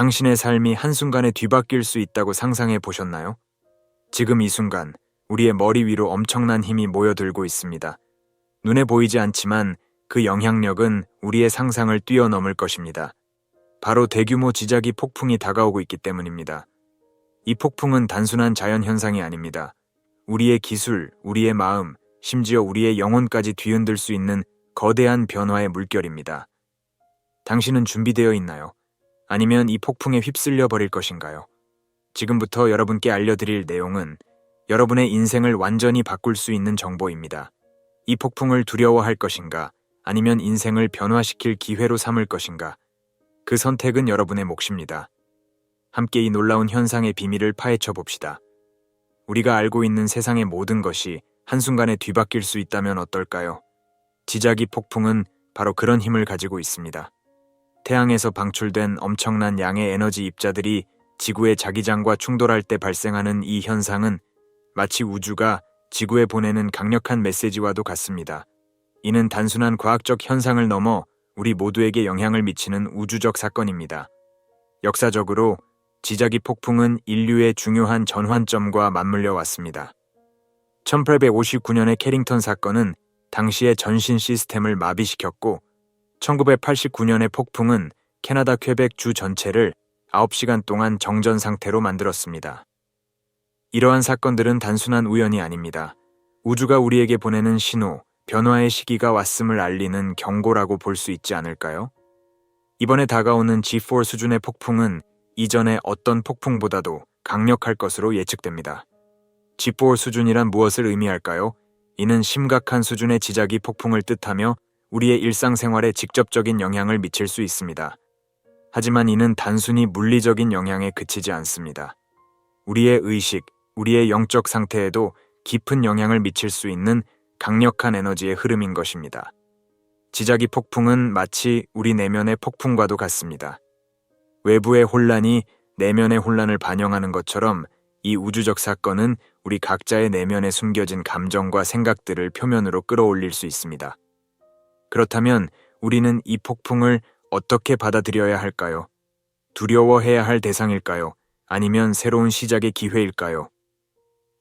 당신의 삶이 한순간에 뒤바뀔 수 있다고 상상해 보셨나요? 지금 이 순간 우리의 머리 위로 엄청난 힘이 모여들고 있습니다. 눈에 보이지 않지만 그 영향력은 우리의 상상을 뛰어넘을 것입니다. 바로 대규모 지자기 폭풍이 다가오고 있기 때문입니다. 이 폭풍은 단순한 자연현상이 아닙니다. 우리의 기술, 우리의 마음, 심지어 우리의 영혼까지 뒤흔들 수 있는 거대한 변화의 물결입니다. 당신은 준비되어 있나요? 아니면 이 폭풍에 휩쓸려 버릴 것인가요? 지금부터 여러분께 알려드릴 내용은 여러분의 인생을 완전히 바꿀 수 있는 정보입니다. 이 폭풍을 두려워할 것인가? 아니면 인생을 변화시킬 기회로 삼을 것인가? 그 선택은 여러분의 몫입니다. 함께 이 놀라운 현상의 비밀을 파헤쳐 봅시다. 우리가 알고 있는 세상의 모든 것이 한순간에 뒤바뀔 수 있다면 어떨까요? 지자기 폭풍은 바로 그런 힘을 가지고 있습니다. 태양에서 방출된 엄청난 양의 에너지 입자들이 지구의 자기장과 충돌할 때 발생하는 이 현상은 마치 우주가 지구에 보내는 강력한 메시지와도 같습니다. 이는 단순한 과학적 현상을 넘어 우리 모두에게 영향을 미치는 우주적 사건입니다. 역사적으로 지자기 폭풍은 인류의 중요한 전환점과 맞물려 왔습니다. 1859년의 캐링턴 사건은 당시의 전신 시스템을 마비시켰고 1989년의 폭풍은 캐나다 퀘벡 주 전체를 9시간 동안 정전 상태로 만들었습니다. 이러한 사건들은 단순한 우연이 아닙니다. 우주가 우리에게 보내는 신호, 변화의 시기가 왔음을 알리는 경고라고 볼 수 있지 않을까요? 이번에 다가오는 G4 수준의 폭풍은 이전의 어떤 폭풍보다도 강력할 것으로 예측됩니다. G4 수준이란 무엇을 의미할까요? 이는 심각한 수준의 지자기 폭풍을 뜻하며 우리의 일상생활에 직접적인 영향을 미칠 수 있습니다. 하지만 이는 단순히 물리적인 영향에 그치지 않습니다. 우리의 의식, 우리의 영적 상태에도 깊은 영향을 미칠 수 있는 강력한 에너지의 흐름인 것입니다. 지자기 폭풍은 마치 우리 내면의 폭풍과도 같습니다. 외부의 혼란이 내면의 혼란을 반영하는 것처럼 이 우주적 사건은 우리 각자의 내면에 숨겨진 감정과 생각들을 표면으로 끌어올릴 수 있습니다. 그렇다면 우리는 이 폭풍을 어떻게 받아들여야 할까요? 두려워해야 할 대상일까요? 아니면 새로운 시작의 기회일까요?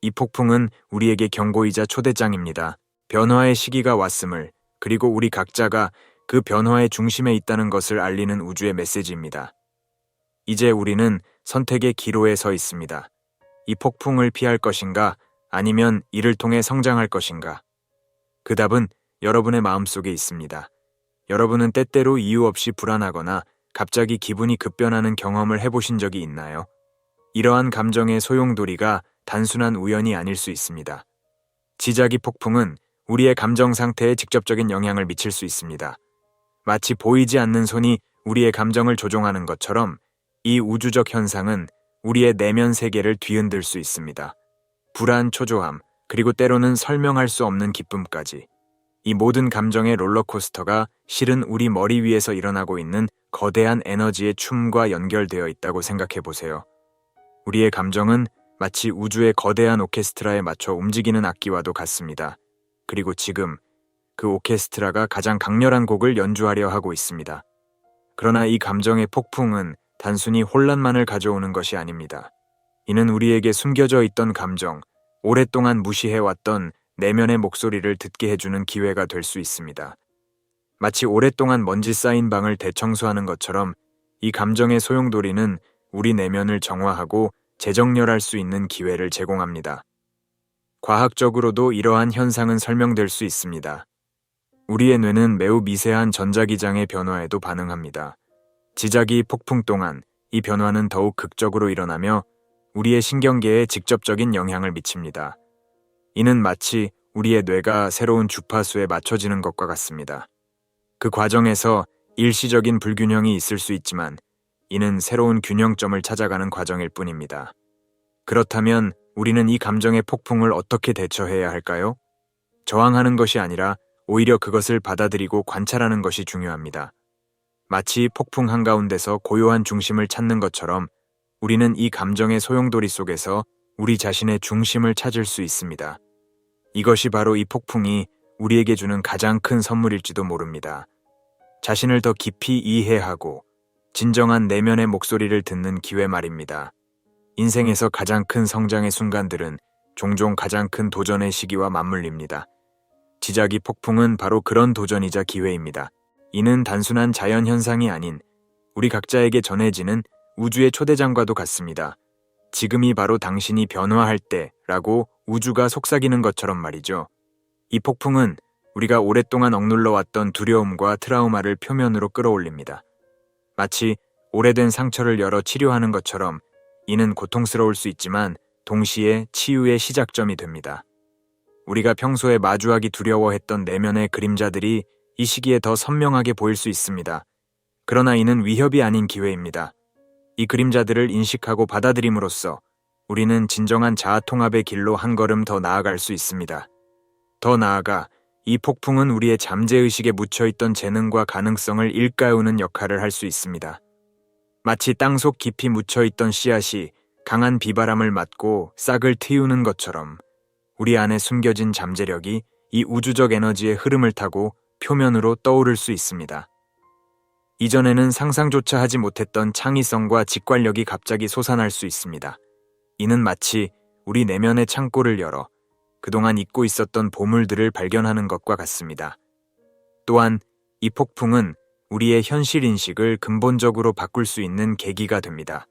이 폭풍은 우리에게 경고이자 초대장입니다. 변화의 시기가 왔음을, 그리고 우리 각자가 그 변화의 중심에 있다는 것을 알리는 우주의 메시지입니다. 이제 우리는 선택의 기로에 서 있습니다. 이 폭풍을 피할 것인가? 아니면 이를 통해 성장할 것인가? 그 답은 여러분의 마음속에 있습니다. 여러분은 때때로 이유 없이 불안하거나 갑자기 기분이 급변하는 경험을 해보신 적이 있나요? 이러한 감정의 소용돌이가 단순한 우연이 아닐 수 있습니다. 지자기 폭풍은 우리의 감정 상태에 직접적인 영향을 미칠 수 있습니다. 마치 보이지 않는 손이 우리의 감정을 조종하는 것처럼 이 우주적 현상은 우리의 내면 세계를 뒤흔들 수 있습니다. 불안, 초조함, 그리고 때로는 설명할 수 없는 기쁨까지. 이 모든 감정의 롤러코스터가 실은 우리 머리 위에서 일어나고 있는 거대한 에너지의 춤과 연결되어 있다고 생각해 보세요. 우리의 감정은 마치 우주의 거대한 오케스트라에 맞춰 움직이는 악기와도 같습니다. 그리고 지금 그 오케스트라가 가장 강렬한 곡을 연주하려 하고 있습니다. 그러나 이 감정의 폭풍은 단순히 혼란만을 가져오는 것이 아닙니다. 이는 우리에게 숨겨져 있던 감정, 오랫동안 무시해왔던 내면의 목소리를 듣게 해주는 기회가 될 수 있습니다. 마치 오랫동안 먼지 쌓인 방을 대청소하는 것처럼 이 감정의 소용돌이는 우리 내면을 정화하고 재정렬할 수 있는 기회를 제공합니다. 과학적으로도 이러한 현상은 설명될 수 있습니다. 우리의 뇌는 매우 미세한 전자기장의 변화에도 반응합니다. 지자기 폭풍 동안 이 변화는 더욱 극적으로 일어나며 우리의 신경계에 직접적인 영향을 미칩니다. 이는 마치 우리의 뇌가 새로운 주파수에 맞춰지는 것과 같습니다. 그 과정에서 일시적인 불균형이 있을 수 있지만 이는 새로운 균형점을 찾아가는 과정일 뿐입니다. 그렇다면 우리는 이 감정의 폭풍을 어떻게 대처해야 할까요? 저항하는 것이 아니라 오히려 그것을 받아들이고 관찰하는 것이 중요합니다. 마치 폭풍 한가운데서 고요한 중심을 찾는 것처럼 우리는 이 감정의 소용돌이 속에서 우리 자신의 중심을 찾을 수 있습니다. 이것이 바로 이 폭풍이 우리에게 주는 가장 큰 선물일지도 모릅니다. 자신을 더 깊이 이해하고 진정한 내면의 목소리를 듣는 기회 말입니다. 인생에서 가장 큰 성장의 순간들은 종종 가장 큰 도전의 시기와 맞물립니다. 지자기 폭풍은 바로 그런 도전이자 기회입니다. 이는 단순한 자연 현상이 아닌 우리 각자에게 전해지는 우주의 초대장과도 같습니다. 지금이 바로 당신이 변화할 때라고 우주가 속삭이는 것처럼 말이죠. 이 폭풍은 우리가 오랫동안 억눌러 왔던 두려움과 트라우마를 표면으로 끌어올립니다. 마치 오래된 상처를 열어 치료하는 것처럼 이는 고통스러울 수 있지만 동시에 치유의 시작점이 됩니다. 우리가 평소에 마주하기 두려워했던 내면의 그림자들이 이 시기에 더 선명하게 보일 수 있습니다. 그러나 이는 위협이 아닌 기회입니다. 이 그림자들을 인식하고 받아들임으로써 우리는 진정한 자아 통합의 길로 한 걸음 더 나아갈 수 있습니다. 더 나아가 이 폭풍은 우리의 잠재의식에 묻혀있던 재능과 가능성을 일깨우는 역할을 할 수 있습니다. 마치 땅속 깊이 묻혀있던 씨앗이 강한 비바람을 맞고 싹을 틔우는 것처럼 우리 안에 숨겨진 잠재력이 이 우주적 에너지의 흐름을 타고 표면으로 떠오를 수 있습니다. 이전에는 상상조차 하지 못했던 창의성과 직관력이 갑자기 솟아날 수 있습니다. 이는 마치 우리 내면의 창고를 열어 그동안 잊고 있었던 보물들을 발견하는 것과 같습니다. 또한 이 폭풍은 우리의 현실 인식을 근본적으로 바꿀 수 있는 계기가 됩니다.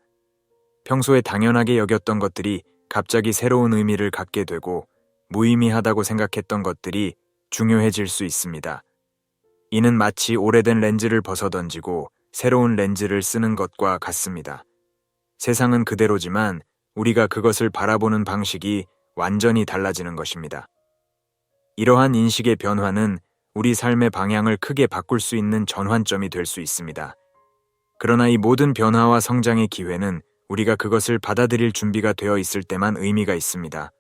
평소에 당연하게 여겼던 것들이 갑자기 새로운 의미를 갖게 되고 무의미하다고 생각했던 것들이 중요해질 수 있습니다. 이는 마치 오래된 렌즈를 벗어던지고 새로운 렌즈를 쓰는 것과 같습니다. 세상은 그대로지만 우리가 그것을 바라보는 방식이 완전히 달라지는 것입니다. 이러한 인식의 변화는 우리 삶의 방향을 크게 바꿀 수 있는 전환점이 될 수 있습니다. 그러나 이 모든 변화와 성장의 기회는 우리가 그것을 받아들일 준비가 되어 있을 때만 의미가 있습니다.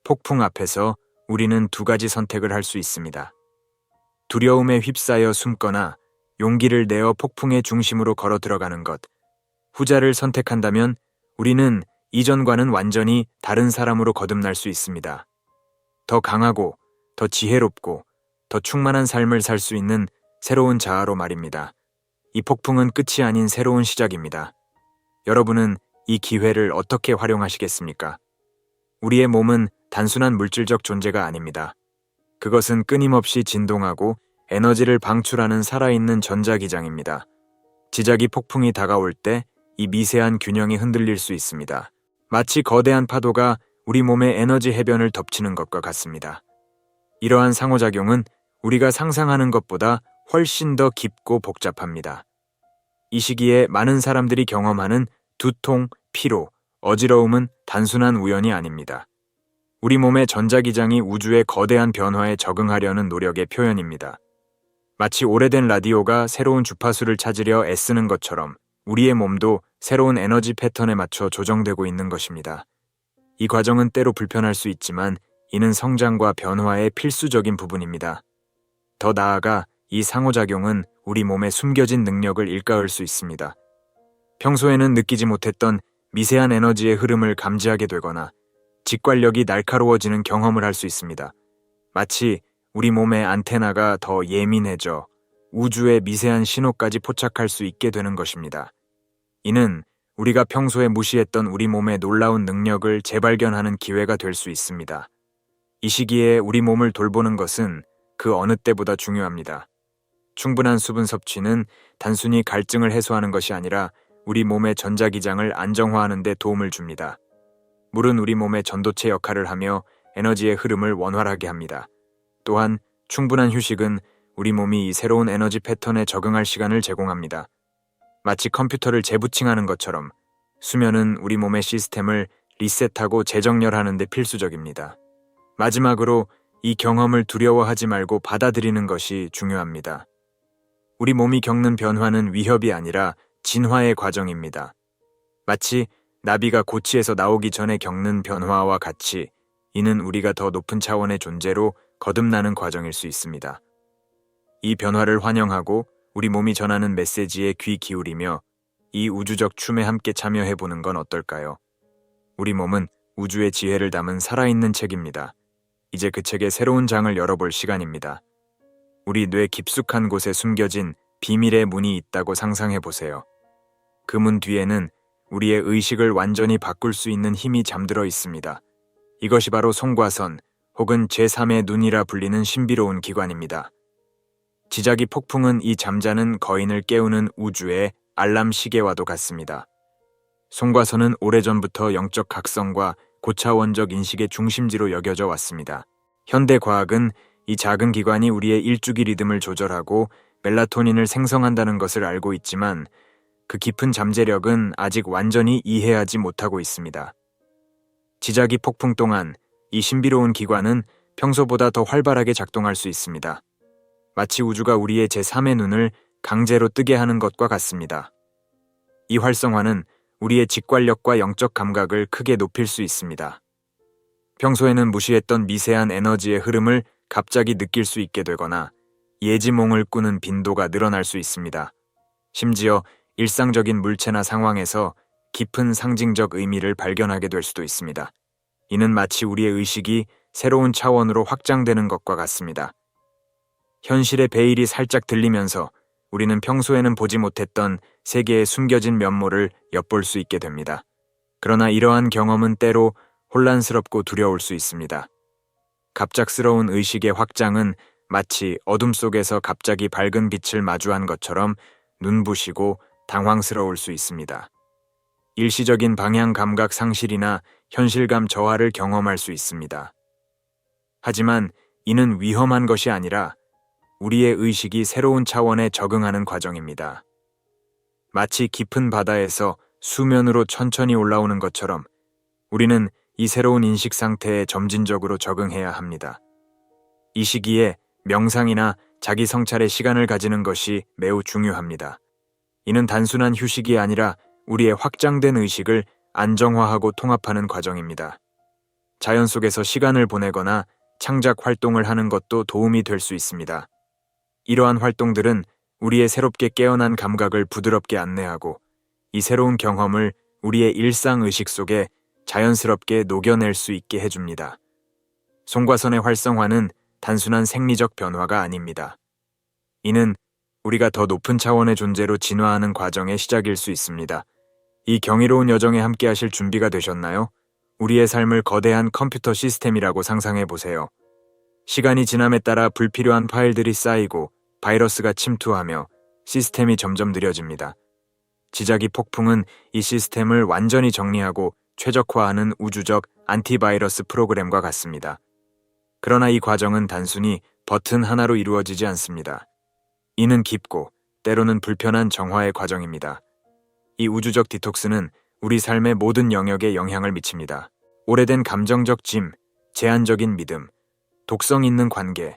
폭풍 앞에서 우리는 두 가지 선택을 할 수 있습니다. 두려움에 휩싸여 숨거나 용기를 내어 폭풍의 중심으로 걸어 들어가는 것. 후자를 선택한다면 우리는 이전과는 완전히 다른 사람으로 거듭날 수 있습니다. 더 강하고, 더 지혜롭고, 더 충만한 삶을 살 수 있는 새로운 자아로 말입니다. 이 폭풍은 끝이 아닌 새로운 시작입니다. 여러분은 이 기회를 어떻게 활용하시겠습니까? 우리의 몸은 단순한 물질적 존재가 아닙니다. 그것은 끊임없이 진동하고 에너지를 방출하는 살아있는 전자기장입니다. 지자기 폭풍이 다가올 때 이 미세한 균형이 흔들릴 수 있습니다. 마치 거대한 파도가 우리 몸의 에너지 해변을 덮치는 것과 같습니다. 이러한 상호작용은 우리가 상상하는 것보다 훨씬 더 깊고 복잡합니다. 이 시기에 많은 사람들이 경험하는 두통, 피로, 어지러움은 단순한 우연이 아닙니다. 우리 몸의 전자기장이 우주의 거대한 변화에 적응하려는 노력의 표현입니다. 마치 오래된 라디오가 새로운 주파수를 찾으려 애쓰는 것처럼 우리의 몸도 새로운 에너지 패턴에 맞춰 조정되고 있는 것입니다. 이 과정은 때로 불편할 수 있지만 이는 성장과 변화의 필수적인 부분입니다. 더 나아가 이 상호작용은 우리 몸의 숨겨진 능력을 일깨울 수 있습니다. 평소에는 느끼지 못했던 미세한 에너지의 흐름을 감지하게 되거나 직관력이 날카로워지는 경험을 할 수 있습니다. 마치 우리 몸의 안테나가 더 예민해져 우주의 미세한 신호까지 포착할 수 있게 되는 것입니다. 이는 우리가 평소에 무시했던 우리 몸의 놀라운 능력을 재발견하는 기회가 될 수 있습니다. 이 시기에 우리 몸을 돌보는 것은 그 어느 때보다 중요합니다. 충분한 수분 섭취는 단순히 갈증을 해소하는 것이 아니라 우리 몸의 전자기장을 안정화하는 데 도움을 줍니다. 물은 우리 몸의 전도체 역할을 하며 에너지의 흐름을 원활하게 합니다. 또한 충분한 휴식은 우리 몸이 이 새로운 에너지 패턴에 적응할 시간을 제공합니다. 마치 컴퓨터를 재부팅하는 것처럼 수면은 우리 몸의 시스템을 리셋하고 재정렬하는 데 필수적입니다. 마지막으로 이 경험을 두려워하지 말고 받아들이는 것이 중요합니다. 우리 몸이 겪는 변화는 위협이 아니라 진화의 과정입니다. 마치 나비가 고치에서 나오기 전에 겪는 변화와 같이 이는 우리가 더 높은 차원의 존재로 거듭나는 과정일 수 있습니다. 이 변화를 환영하고 우리 몸이 전하는 메시지에 귀 기울이며 이 우주적 춤에 함께 참여해보는 건 어떨까요? 우리 몸은 우주의 지혜를 담은 살아있는 책입니다. 이제 그 책의 새로운 장을 열어볼 시간입니다. 우리 뇌 깊숙한 곳에 숨겨진 비밀의 문이 있다고 상상해보세요. 그 문 뒤에는 우리의 의식을 완전히 바꿀 수 있는 힘이 잠들어 있습니다. 이것이 바로 송과선 혹은 제3의 눈이라 불리는 신비로운 기관입니다. 지자기 폭풍은 이 잠자는 거인을 깨우는 우주의 알람 시계와도 같습니다. 송과선은 오래전부터 영적 각성과 고차원적 인식의 중심지로 여겨져 왔습니다. 현대 과학은 이 작은 기관이 우리의 일주기 리듬을 조절하고 멜라토닌을 생성한다는 것을 알고 있지만 그 깊은 잠재력은 아직 완전히 이해하지 못하고 있습니다. 지자기 폭풍 동안 이 신비로운 기관은 평소보다 더 활발하게 작동할 수 있습니다. 마치 우주가 우리의 제3의 눈을 강제로 뜨게 하는 것과 같습니다. 이 활성화는 우리의 직관력과 영적 감각을 크게 높일 수 있습니다. 평소에는 무시했던 미세한 에너지의 흐름을 갑자기 느낄 수 있게 되거나 예지몽을 꾸는 빈도가 늘어날 수 있습니다. 심지어 일상적인 물체나 상황에서 깊은 상징적 의미를 발견하게 될 수도 있습니다. 이는 마치 우리의 의식이 새로운 차원으로 확장되는 것과 같습니다. 현실의 베일이 살짝 들리면서 우리는 평소에는 보지 못했던 세계의 숨겨진 면모를 엿볼 수 있게 됩니다. 그러나 이러한 경험은 때로 혼란스럽고 두려울 수 있습니다. 갑작스러운 의식의 확장은 마치 어둠 속에서 갑자기 밝은 빛을 마주한 것처럼 눈부시고 당황스러울 수 있습니다. 일시적인 방향 감각 상실이나 현실감 저하를 경험할 수 있습니다. 하지만 이는 위험한 것이 아니라 우리의 의식이 새로운 차원에 적응하는 과정입니다. 마치 깊은 바다에서 수면으로 천천히 올라오는 것처럼 우리는 이 새로운 인식 상태에 점진적으로 적응해야 합니다. 이 시기에 명상이나 자기 성찰의 시간을 가지는 것이 매우 중요합니다. 이는 단순한 휴식이 아니라 우리의 확장된 의식을 안정화하고 통합하는 과정입니다. 자연 속에서 시간을 보내거나 창작 활동을 하는 것도 도움이 될 수 있습니다. 이러한 활동들은 우리의 새롭게 깨어난 감각을 부드럽게 안내하고 이 새로운 경험을 우리의 일상 의식 속에 자연스럽게 녹여낼 수 있게 해줍니다. 송과선의 활성화는 단순한 생리적 변화가 아닙니다. 이는 우리가 더 높은 차원의 존재로 진화하는 과정의 시작일 수 있습니다. 이 경이로운 여정에 함께 하실 준비가 되셨나요? 우리의 삶을 거대한 컴퓨터 시스템이라고 상상해 보세요. 시간이 지남에 따라 불필요한 파일들이 쌓이고 바이러스가 침투하며 시스템이 점점 느려집니다. 지자기 폭풍은 이 시스템을 완전히 정리하고 최적화하는 우주적 안티바이러스 프로그램과 같습니다. 그러나 이 과정은 단순히 버튼 하나로 이루어지지 않습니다. 이는 깊고 때로는 불편한 정화의 과정입니다. 이 우주적 디톡스는 우리 삶의 모든 영역에 영향을 미칩니다. 오래된 감정적 짐, 제한적인 믿음, 독성 있는 관계,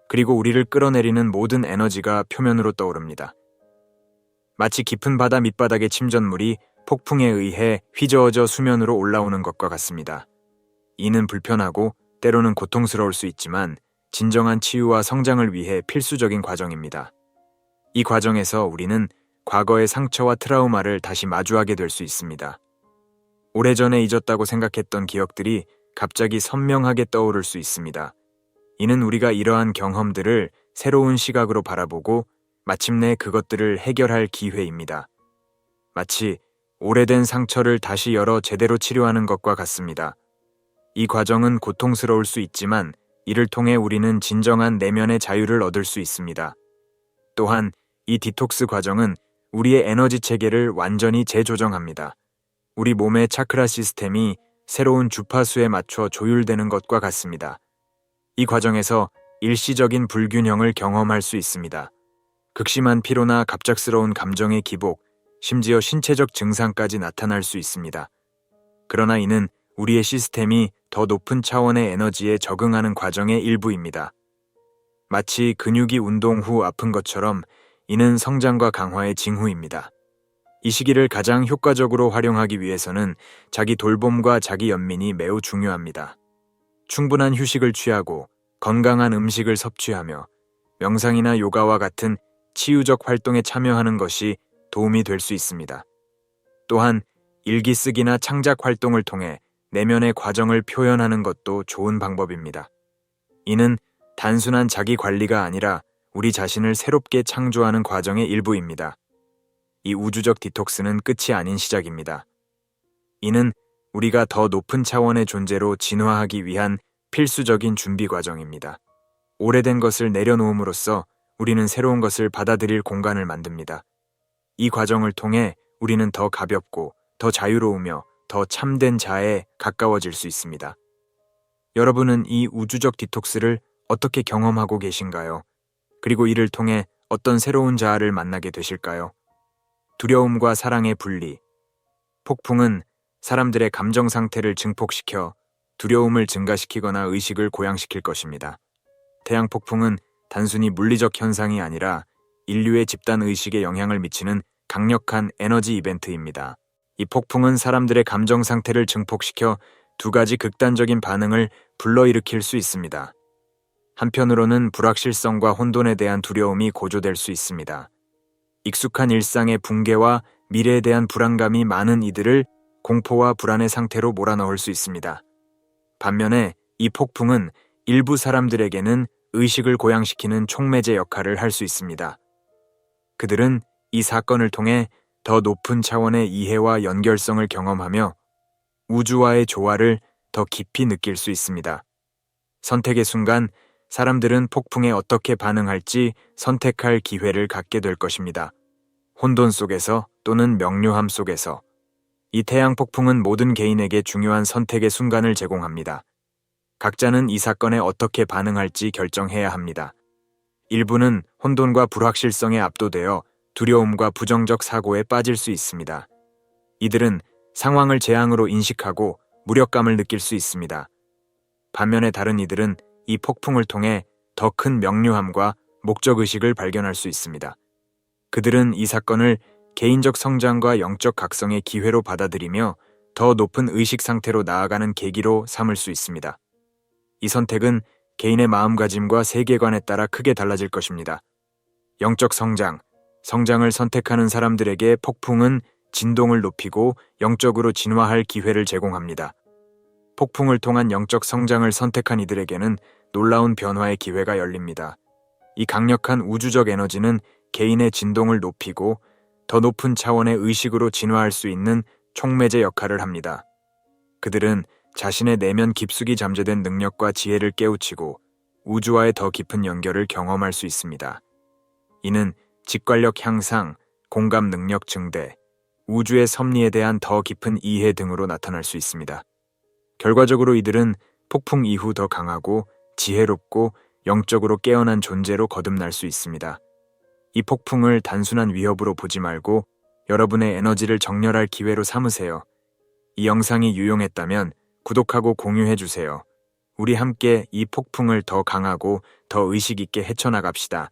그리고 우리를 끌어내리는 모든 에너지가 표면으로 떠오릅니다. 마치 깊은 바다 밑바닥의 침전물이 폭풍에 의해 휘저어져 수면으로 올라오는 것과 같습니다. 이는 불편하고 때로는 고통스러울 수 있지만 진정한 치유와 성장을 위해 필수적인 과정입니다. 이 과정에서 우리는 과거의 상처와 트라우마를 다시 마주하게 될 수 있습니다. 오래전에 잊었다고 생각했던 기억들이 갑자기 선명하게 떠오를 수 있습니다. 이는 우리가 이러한 경험들을 새로운 시각으로 바라보고 마침내 그것들을 해결할 기회입니다. 마치 오래된 상처를 다시 열어 제대로 치료하는 것과 같습니다. 이 과정은 고통스러울 수 있지만 이를 통해 우리는 진정한 내면의 자유를 얻을 수 있습니다. 또한 이 디톡스 과정은 우리의 에너지 체계를 완전히 재조정합니다. 우리 몸의 차크라 시스템이 새로운 주파수에 맞춰 조율되는 것과 같습니다. 이 과정에서 일시적인 불균형을 경험할 수 있습니다. 극심한 피로나 갑작스러운 감정의 기복, 심지어 신체적 증상까지 나타날 수 있습니다. 그러나 이는 우리의 시스템이 더 높은 차원의 에너지에 적응하는 과정의 일부입니다. 마치 근육이 운동 후 아픈 것처럼 이는 성장과 강화의 징후입니다. 이 시기를 가장 효과적으로 활용하기 위해서는 자기 돌봄과 자기 연민이 매우 중요합니다. 충분한 휴식을 취하고 건강한 음식을 섭취하며 명상이나 요가와 같은 치유적 활동에 참여하는 것이 도움이 될 수 있습니다. 또한 일기 쓰기나 창작 활동을 통해 내면의 과정을 표현하는 것도 좋은 방법입니다. 이는 단순한 자기 관리가 아니라 우리 자신을 새롭게 창조하는 과정의 일부입니다. 이 우주적 디톡스는 끝이 아닌 시작입니다. 이는 우리가 더 높은 차원의 존재로 진화하기 위한 필수적인 준비 과정입니다. 오래된 것을 내려놓음으로써 우리는 새로운 것을 받아들일 공간을 만듭니다. 이 과정을 통해 우리는 더 가볍고 더 자유로우며 더 참된 자아에 가까워질 수 있습니다. 여러분은 이 우주적 디톡스를 어떻게 경험하고 계신가요? 그리고 이를 통해 어떤 새로운 자아를 만나게 되실까요? 두려움과 사랑의 분리. 폭풍은 사람들의 감정 상태를 증폭시켜 두려움을 증가시키거나 의식을 고양시킬 것입니다. 태양 폭풍은 단순히 물리적 현상이 아니라 인류의 집단 의식에 영향을 미치는 강력한 에너지 이벤트입니다. 이 폭풍은 사람들의 감정 상태를 증폭시켜 두 가지 극단적인 반응을 불러일으킬 수 있습니다. 한편으로는 불확실성과 혼돈에 대한 두려움이 고조될 수 있습니다. 익숙한 일상의 붕괴와 미래에 대한 불안감이 많은 이들을 공포와 불안의 상태로 몰아넣을 수 있습니다. 반면에 이 폭풍은 일부 사람들에게는 의식을 고양시키는 촉매제 역할을 할 수 있습니다. 그들은 이 사건을 통해 더 높은 차원의 이해와 연결성을 경험하며 우주와의 조화를 더 깊이 느낄 수 있습니다. 선택의 순간 사람들은 폭풍에 어떻게 반응할지 선택할 기회를 갖게 될 것입니다. 혼돈 속에서 또는 명료함 속에서. 이 태양 폭풍은 모든 개인에게 중요한 선택의 순간을 제공합니다. 각자는 이 사건에 어떻게 반응할지 결정해야 합니다. 일부는 혼돈과 불확실성에 압도되어 두려움과 부정적 사고에 빠질 수 있습니다. 이들은 상황을 재앙으로 인식하고 무력감을 느낄 수 있습니다. 반면에 다른 이들은 이 폭풍을 통해 더 큰 명료함과 목적의식을 발견할 수 있습니다. 그들은 이 사건을 개인적 성장과 영적 각성의 기회로 받아들이며 더 높은 의식 상태로 나아가는 계기로 삼을 수 있습니다. 이 선택은 개인의 마음가짐과 세계관에 따라 크게 달라질 것입니다. 영적 성장을 선택하는 사람들에게 폭풍은 진동을 높이고 영적으로 진화할 기회를 제공합니다. 폭풍을 통한 영적 성장을 선택한 이들에게는 놀라운 변화의 기회가 열립니다. 이 강력한 우주적 에너지는 개인의 진동을 높이고 더 높은 차원의 의식으로 진화할 수 있는 촉매제 역할을 합니다. 그들은 자신의 내면 깊숙이 잠재된 능력과 지혜를 깨우치고 우주와의 더 깊은 연결을 경험할 수 있습니다. 이는 직관력 향상, 공감 능력 증대, 우주의 섭리에 대한 더 깊은 이해 등으로 나타날 수 있습니다. 결과적으로 이들은 폭풍 이후 더 강하고 지혜롭고 영적으로 깨어난 존재로 거듭날 수 있습니다. 이 폭풍을 단순한 위협으로 보지 말고 여러분의 에너지를 정렬할 기회로 삼으세요. 이 영상이 유용했다면 구독하고 공유해주세요. 우리 함께 이 폭풍을 더 강하고 더 의식 있게 헤쳐나갑시다.